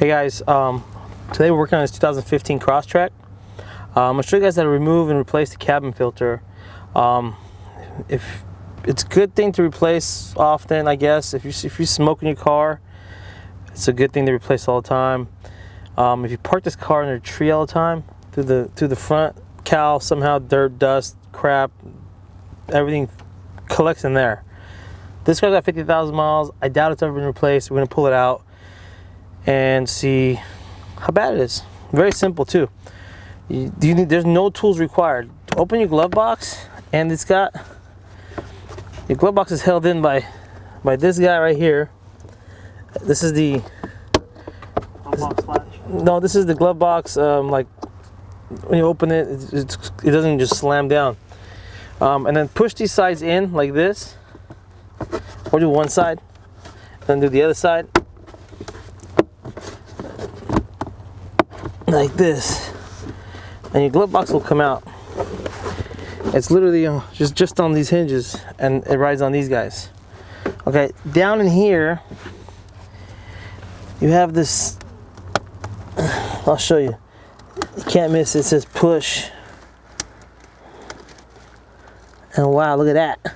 Hey guys, today we're working on this 2015 Crosstrek. I'm going to show you guys how to remove and replace the cabin filter. If it's a good thing to replace often, I guess. If you smoke in your car, it's a good thing to replace all the time. If you park this car under a tree all the time, through the front cowl, somehow dirt, dust, crap, everything collects in there. This car's got 50,000 miles. I doubt it's ever been replaced. We're going to pull it out and see how bad it is. Very simple too. There's no tools required. Open your glove box, and it's got, your glove box is held in by this guy right here. This is the this is the glove box. Like when you open it, it doesn't just slam down. And then push these sides in like this, or do one side, then do the other side like this, and your glove box will come out. It's literally just on these hinges, and it rides on these guys. Okay, down in here you have this, I'll show you. You can't miss it. It says push, and wow, look at that.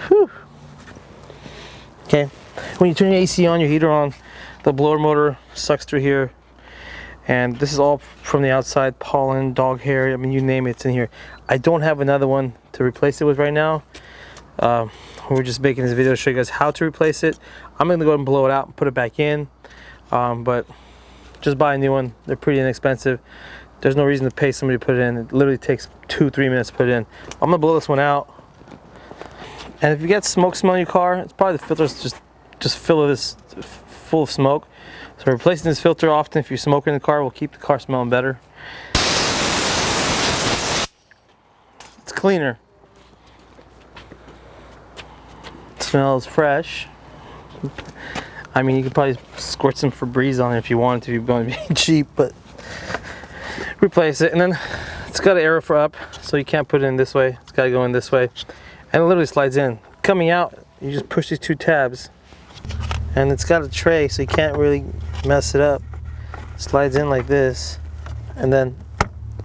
Whew. Okay, when you turn your AC on, your heater on, the blower motor sucks through here, and this is all from the outside. Pollen, dog hair, I mean, you name it, it's in here. I don't have another one to replace it with right now. We're just making this video to show you guys how to replace it. I'm gonna go ahead and blow it out and put it back in, but just buy a new one. They're pretty inexpensive. There's no reason to pay somebody to put it in. It literally takes 2-3 minutes to put it in. I'm gonna blow this one out. And if you get smoke smell in your car, it's probably the filter's just full of smoke. So replacing this filter often, if you're smoking in the car, will keep the car smelling better. It's cleaner. It smells fresh. I mean, you could probably squirt some Febreze on it if you wanted to, if you're going to be cheap, but replace it. And then it's got an arrow for up, so you can't put it in this way. It's got to go in this way. And it literally slides in. Coming out, you just push these two tabs, and it's got a tray, so you can't really mess it up. It slides in like this, and then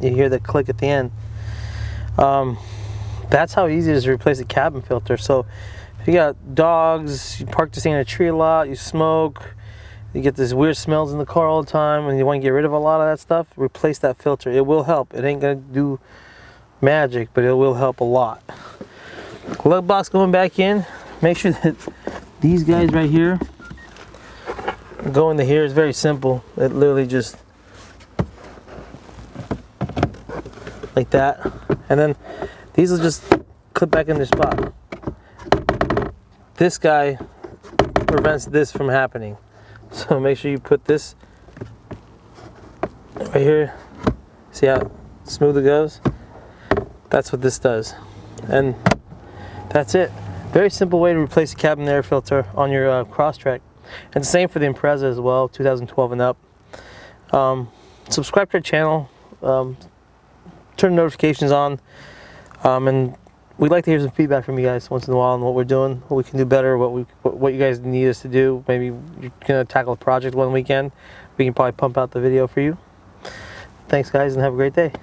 you hear the click at the end. That's how easy it is to replace a cabin filter. So if you got dogs, you park this thing in a tree a lot, you smoke, you get these weird smells in the car all the time, and you want to get rid of a lot of that stuff, replace that filter. It will help. It ain't gonna do magic, but it will help a lot. Glove box going back in. Make sure that these guys right here go into here. It's very simple. It literally just like that, and then these will just clip back in their spot. This guy prevents this from happening, so make sure you put this right here. See how smooth it goes? That's what this does, and that's it. Very simple way to replace a cabin air filter on your Crosstrek. And the same for the Impreza as well, 2012 and up. Subscribe to our channel, turn notifications on, and we'd like to hear some feedback from you guys once in a while on what we're doing, what we can do better, what you guys need us to do. Maybe you're gonna tackle a project one weekend. We can probably pump out the video for you. Thanks guys, and have a great day.